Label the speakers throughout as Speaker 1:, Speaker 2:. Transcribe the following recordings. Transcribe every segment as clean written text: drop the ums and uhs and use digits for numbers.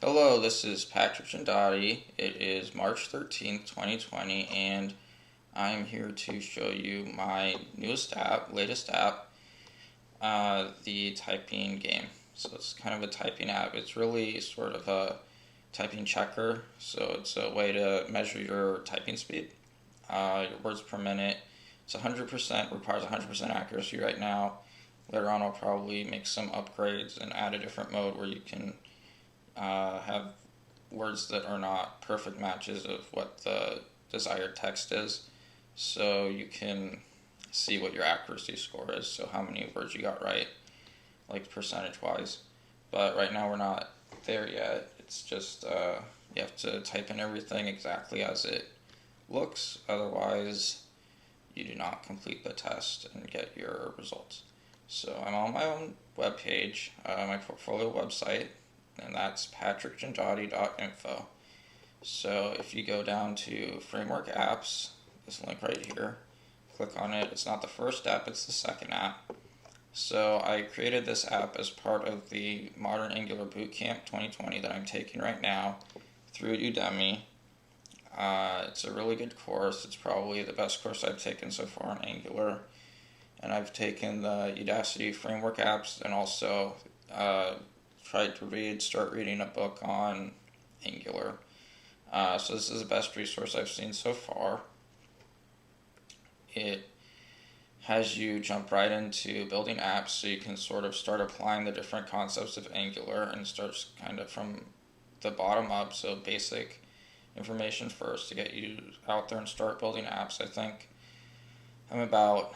Speaker 1: Hello, this is Patrick Chandati. It is March 13th, 2020, and I'm here to show you my latest app, the typing game. So it's kind of a typing app. It's really sort of a typing checker, so it's a way to measure your typing speed, your words per minute. It's 100%, requires 100% accuracy right now. Later on, I'll probably make some upgrades and add a different mode where you can have words that are not perfect matches of what the desired text is. So you can see what your accuracy score is, so how many words you got right, like percentage wise. But right now we're not there yet. It's just you have to type in everything exactly as it looks, otherwise you do not complete the test and get your results. So I'm on my own webpage, my portfolio website, and that's patrickchandati.info. So if you go down to Framework Apps, this link right here, click on it. It's not the first app, it's the second app. So I created this app as part of the Modern Angular Bootcamp 2020 that I'm taking right now through Udemy. It's a really good course. It's probably the best course I've taken so far on Angular. And I've taken the Udacity Framework Apps and also tried to start reading a book on Angular. So this is the best resource I've seen so far. It has you jump right into building apps, so you can sort of start applying the different concepts of Angular and start kind of from the bottom up, so basic information first to get you out there and start building apps. I think I'm about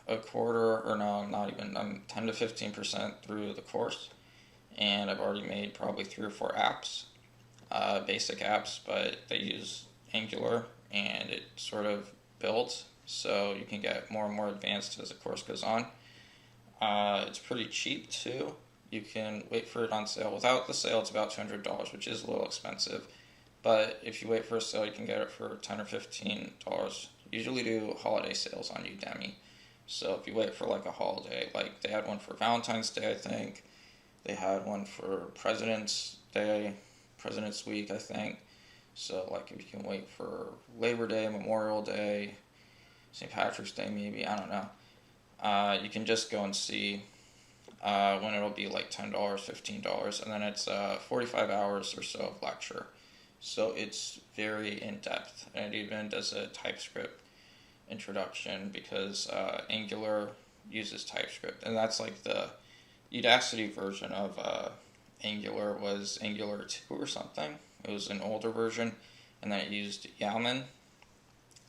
Speaker 1: a quarter, or no, not even, I'm 10 to 15% through the course, and I've already made probably 3 or 4 apps, basic apps, but they use Angular, and it sort of builds, so you can get more and more advanced as the course goes on. It's pretty cheap too. You can wait for it on sale. Without the sale, it's about $200, which is a little expensive, but if you wait for a sale, you can get it for $10 or $15. Usually do holiday sales on Udemy. So if you wait for like a holiday, like they had one for Valentine's Day, I think. They had one for President's Day, President's Week, I think. So like if you can wait for Labor Day, Memorial Day, St. Patrick's Day maybe, I don't know. You can just go and see when it'll be like $10, $15, and then it's 45 hours or so of lecture. So it's very in-depth, and it even does a TypeScript introduction because Angular uses TypeScript, and that's like the Udacity version of Angular was Angular 2 or something. It was an older version, and then it used Yaman.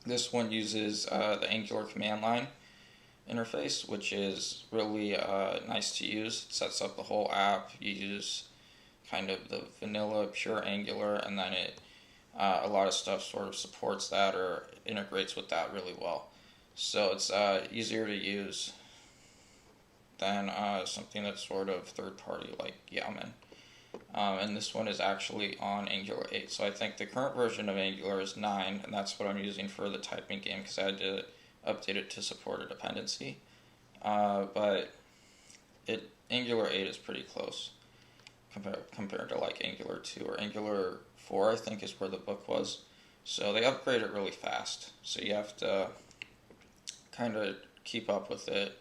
Speaker 1: This one uses the Angular command line interface, which is really nice to use. It sets up the whole app. You use kind of the vanilla pure Angular, and then it a lot of stuff sort of supports that or integrates with that really well. So it's easier to use than something that's sort of third party like Yaman. And this one is actually on Angular 8. So I think the current version of Angular is 9, and that's what I'm using for the typing game because I had to update it to support a dependency. But Angular 8 is pretty close compared to like Angular 2 or Angular 4, I think is where the book was. So they upgrade it really fast. So you have to kind of keep up with it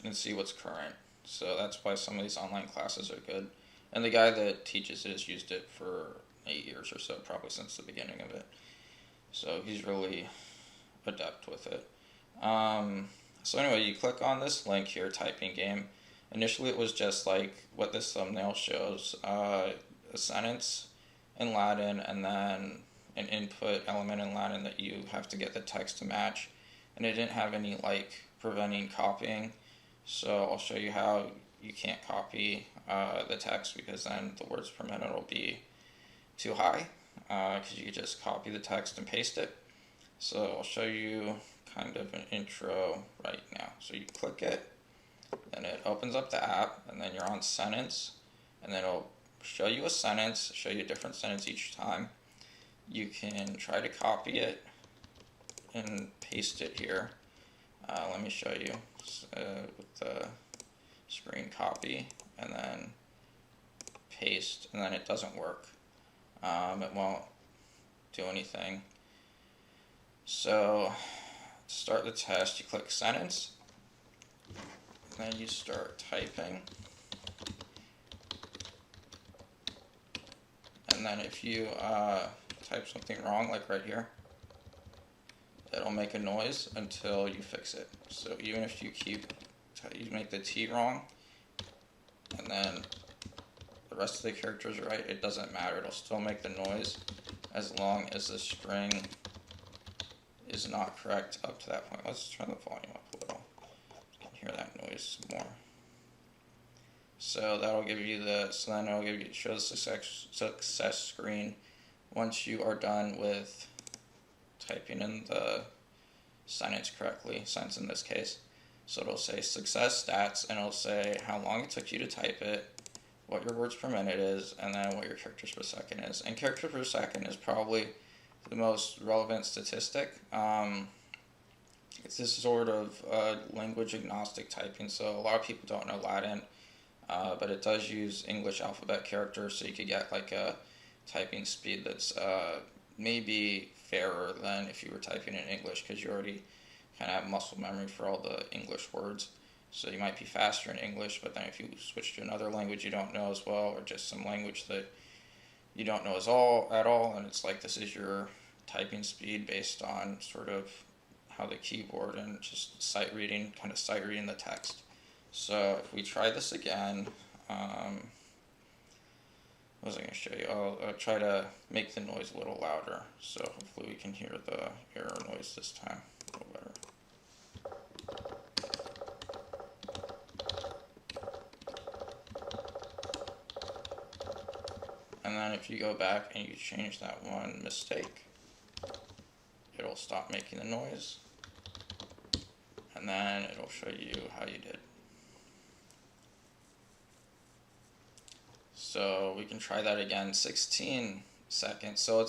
Speaker 1: and see what's current. So that's why some of these online classes are good. And the guy that teaches it has used it for 8 years or so, probably since the beginning of it. So he's really adept with it. So anyway, you click on this link here, typing game. Initially it was just like what this thumbnail shows, a sentence in Latin and then an input element in Latin that you have to get the text to match. And it didn't have any like preventing copying. So I'll show you how you can't copy the text because then the words per minute will be too high because you could just copy the text and paste it. So I'll show you kind of an intro right now. So you click it, then it opens up the app, and then you're on sentence, and then it'll show you a sentence, show you a different sentence each time. You can try to copy it and paste it here. Let me show you with the screen copy, and then paste, and then it doesn't work. It won't do anything. So to start the test, you click sentence, and then you start typing. And then if you type something wrong, like right here, it'll make a noise until you fix it. So even if you make the T wrong, and then the rest of the characters are right, it doesn't matter. It'll still make the noise as long as the string is not correct up to that point. Let's turn the volume up a little. You can hear that noise more. So that'll give you then it'll show the success screen once you are done with typing in the sentence correctly, sentence in this case. So it'll say success stats, and it'll say how long it took you to type it, what your words per minute is, and then what your characters per second is. And characters per second is probably the most relevant statistic. It's this sort of language agnostic typing, so a lot of people don't know Latin, but it does use English alphabet characters, so you could get like a typing speed that's maybe fairer than if you were typing in English, because you already kind of have muscle memory for all the English words. So you might be faster in English, but then if you switch to another language you don't know as well, or just some language that you don't know at all, and it's like this is your typing speed based on sort of how the keyboard and just sight reading the text. So if we try this again, what was I going to show you? I'll try to make the noise a little louder, so hopefully we can hear the error noise this time a little better. And then if you go back and you change that one mistake, it'll stop making the noise, and then it'll show you how you did. So we can try that again, 16 seconds. So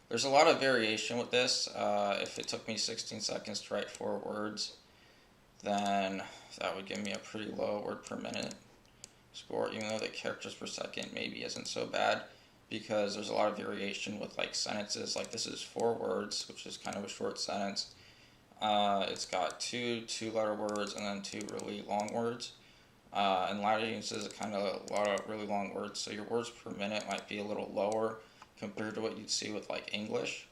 Speaker 1: there's a lot of variation with this. If it took me 16 seconds to write 4 words, then that would give me a pretty low word per minute score, even though the characters per second maybe isn't so bad, because there's a lot of variation with like sentences. Like this is 4 words, which is kind of a short sentence. It's got 2 two-letter words and then 2 really long words. And Latin uses a lot of really long words, so your words per minute might be a little lower compared to what you'd see with like English,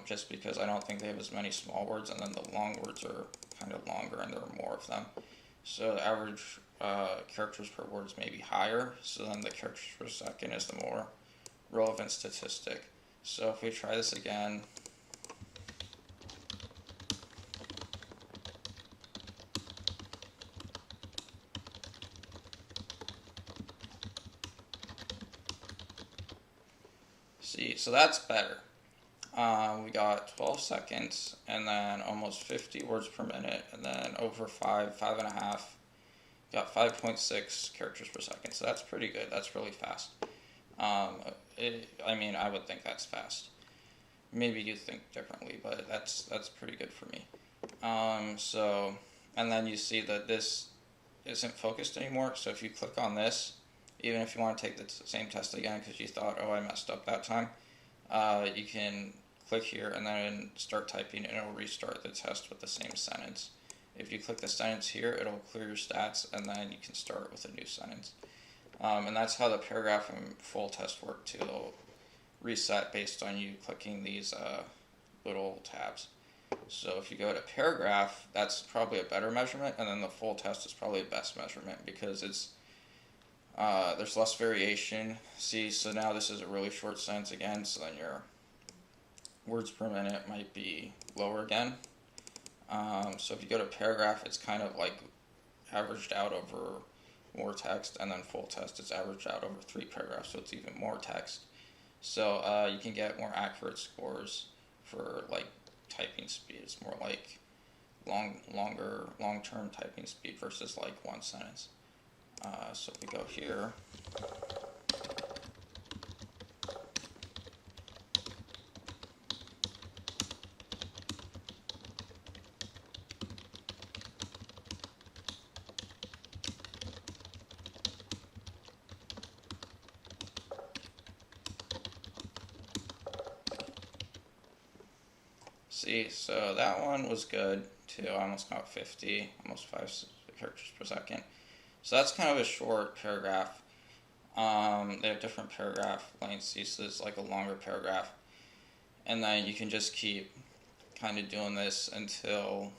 Speaker 1: just because I don't think they have as many small words, and then the long words are kind of longer and there are more of them. So the average characters per words may be higher, so then the characters per second is the more relevant statistic. So if we try this again, see, so that's better. We got 12 seconds, and then almost 50 words per minute, and then over 5.5, got 5.6 characters per second. So that's pretty good. That's really fast. I mean, I would think that's fast. Maybe you think differently, but that's pretty good for me. So, and then you see that this isn't focused anymore. So if you click on this, even if you want to take the same test again because you thought, oh, I messed up that time, you can click here and then start typing, and it'll restart the test with the same sentence. If you click the sentence here, it'll clear your stats, and then you can start with a new sentence. And that's how the paragraph and full test work too. They'll reset based on you clicking these little tabs. So if you go to paragraph, that's probably a better measurement, and then the full test is probably the best measurement because it's there's less variation. See, so now this is a really short sentence again, so then your words per minute might be lower again. So if you go to paragraph, it's kind of like averaged out over more text, and then full test is averaged out over 3 paragraphs, so it's even more text. So you can get more accurate scores for like typing speed. It's more like long-term typing speed versus like one sentence. So if we go here, See, so that one was good too. I almost got 50, almost 5 characters per second. So that's kind of a short paragraph. They have different paragraph lengths. This is like a longer paragraph. And then you can just keep kind of doing this until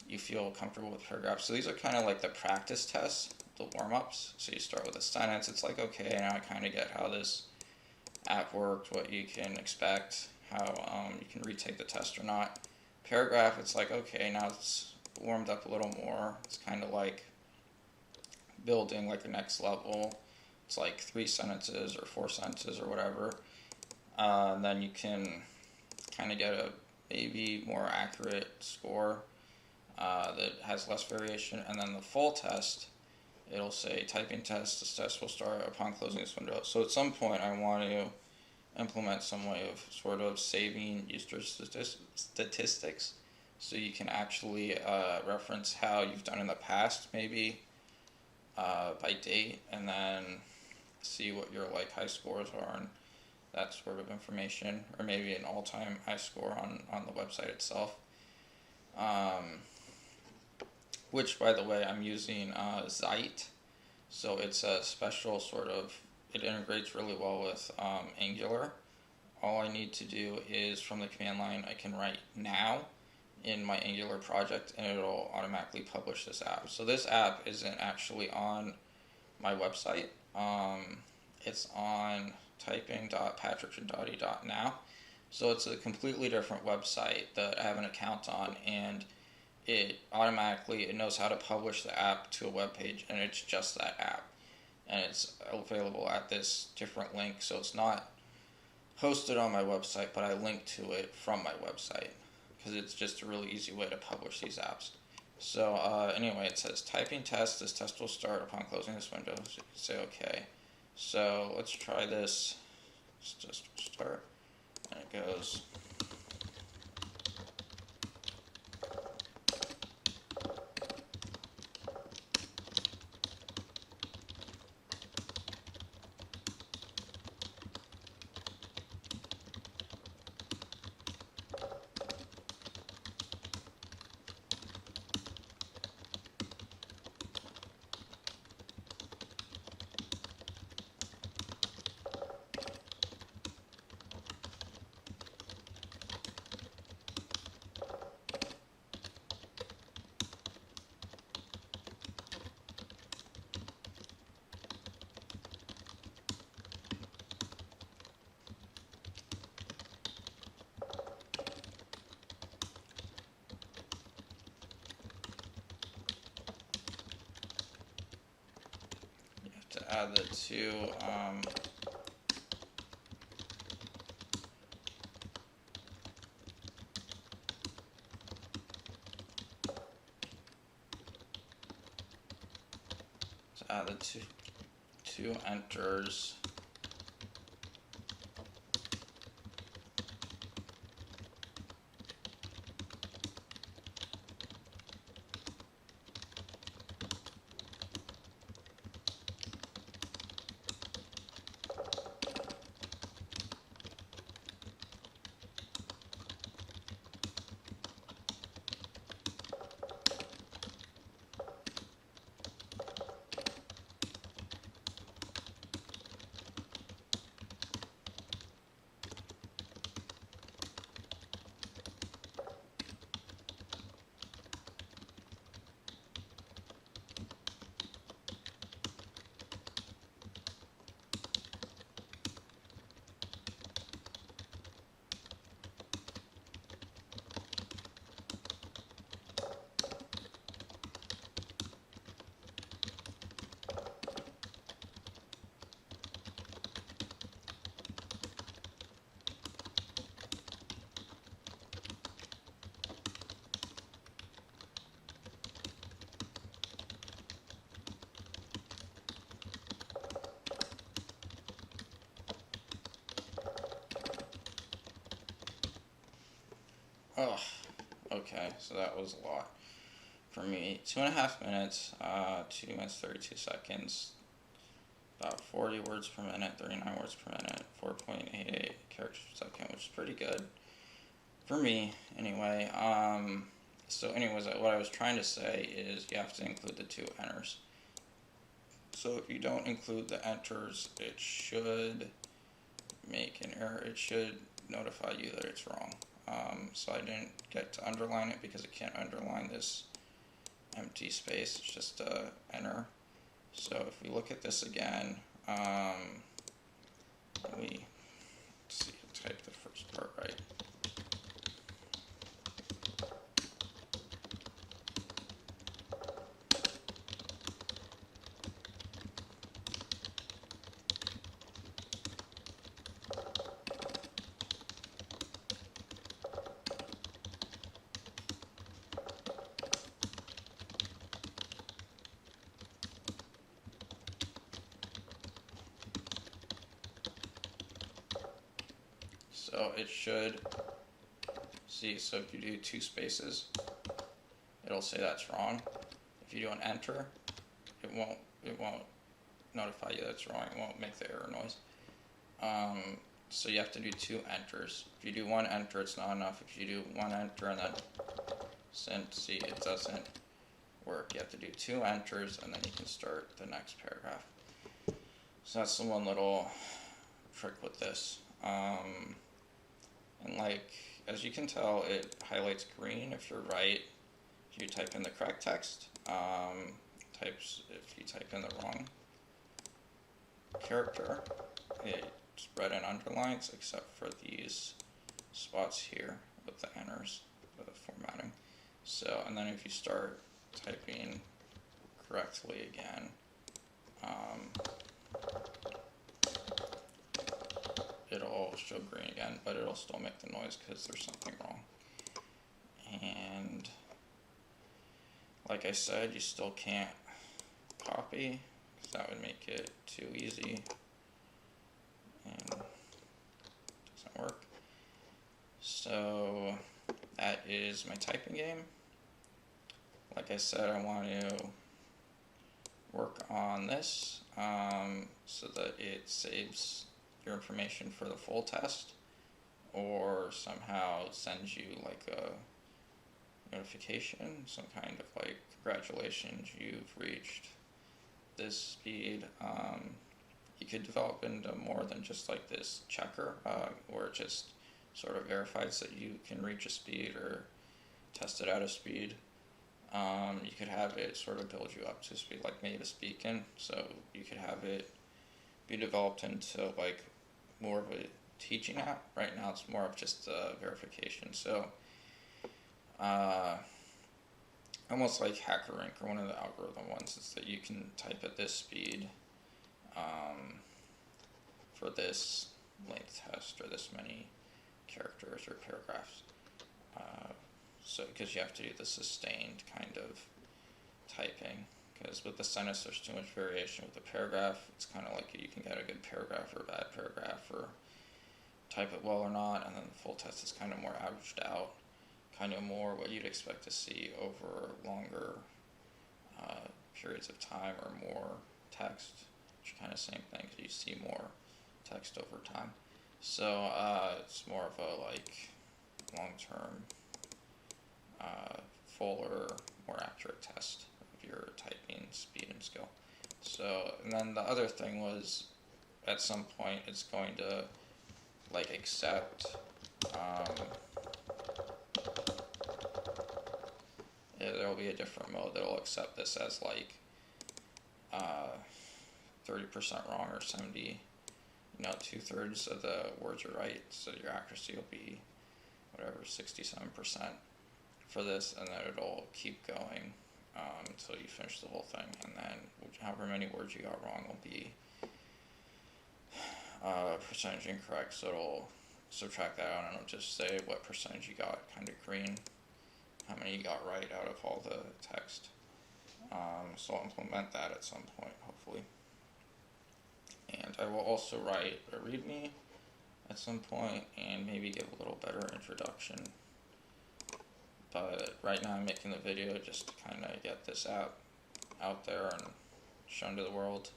Speaker 1: you feel comfortable with paragraphs. So these are kind of like the practice tests, the warm-ups. So you start with a sentence. It's like, okay, now I kind of get how this app worked, what you can expect, how you can retake the test or not. Paragraph, it's like, okay, now it's warmed up a little more. It's kind of like building like a next level. It's like 3 sentences or 4 sentences or whatever. And then you can kind of get a maybe more accurate score that has less variation. And then the full test, it'll say typing test. This test will start upon closing this window. So at some point I want to implement some way of sort of saving user statistics so you can actually reference how you've done in the past, maybe by date, and then see what your like high scores are and that sort of information, or maybe an all-time high score on the website itself. Which, by the way, I'm using Zite, so it's a special sort of, it integrates really well with Angular. All I need to do is from the command line I can write now in my Angular project and it'll automatically publish this app. So this app isn't actually on my website. It's on typing.patrickchindotti.now. So it's a completely different website that I have an account on, and it knows how to publish the app to a web page, and it's just that app. And it's available at this different link, so it's not hosted on my website, but I link to it from my website because it's just a really easy way to publish these apps. So anyway, it says typing test. This test will start upon closing this window. So you can say okay. So let's try this. Let's just start, and it goes. To add the two two enters. Oh, okay, so that was a lot for me. 2.5 minutes, 2 minutes 32 seconds, about 40 words per minute, 39 words per minute, 4.88 characters per second, which is pretty good. for me anyway. So anyways, what I was trying to say is you have to include the two enters. So if you don't include the enters, it should make an error. It should notify you that it's wrong. So I didn't get to underline it because I can't underline this empty space. It's just enter. So if we look at this again, let's see, type the first part right. So it should see, so if you do two spaces, it'll say that's wrong. If you do an enter, it won't notify you that's wrong. It won't make the error noise. So you have to do two enters. If you do one enter, it's not enough. If you do one enter and then send, see, it doesn't work. You have to do two enters and then you can start the next paragraph. So that's the one little trick with this. And like, as you can tell, it highlights green if you're right. If you type in the correct text, if you type in the wrong character, it's red and underlines except for these spots here with the enters, the formatting. So, and then if you start typing correctly again, it'll show green again, but it'll still make the noise because there's something wrong. And like I said, you still can't copy because that would make it too easy and it doesn't work. So that is my typing game. Like I said, I want to work on this so that it saves your information for the full test, or somehow sends you like a notification, some kind of like, congratulations, you've reached this speed. You could develop into more than just like this checker, where it just sort of verifies that you can reach a speed or test it out of speed. You could have it sort of build you up to speed, like native speaking, so you could have it be developed into like more of a teaching app. Right now it's more of just verification. So almost like HackerRank, or one of the algorithm ones, is that you can type at this speed for this length test or this many characters or paragraphs. So because you have to do the sustained kind of typing, because with the sentence there's too much variation. With the paragraph, it's kind of like you can get a good paragraph or a bad paragraph, or type it well or not, and then the full test is kind of more averaged out, kind of more what you'd expect to see over longer periods of time, or more text, which are kind of same thing, because you see more text over time. So it's more of a like long-term, fuller, more accurate test of your typing speed and skill. So, and then the other thing was, at some point it's going to like accept there will be a different mode that will accept this as like 30% wrong, or 70, 2/3 of the words are right, so your accuracy will be whatever, 67% for this, and then it'll keep going until you finish the whole thing, and then however many words you got wrong will be percentage incorrect, so it'll subtract that out and it'll just say what percentage you got kind of green, how many you got right out of all the text. So I'll implement that at some point, hopefully. And I will also write a README at some point, and maybe give a little better introduction. But right now I'm making the video just to kind of get this app out there and shown to the world,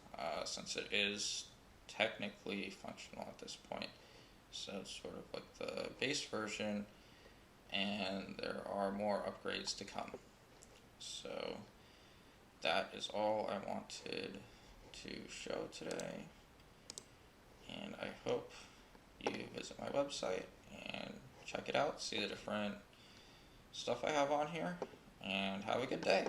Speaker 1: since it is technically functional at this point. So it's sort of like the base version and there are more upgrades to come. So that is all I wanted to show today, and I hope you visit my website and check it out, see the different stuff I have on here, and have a good day.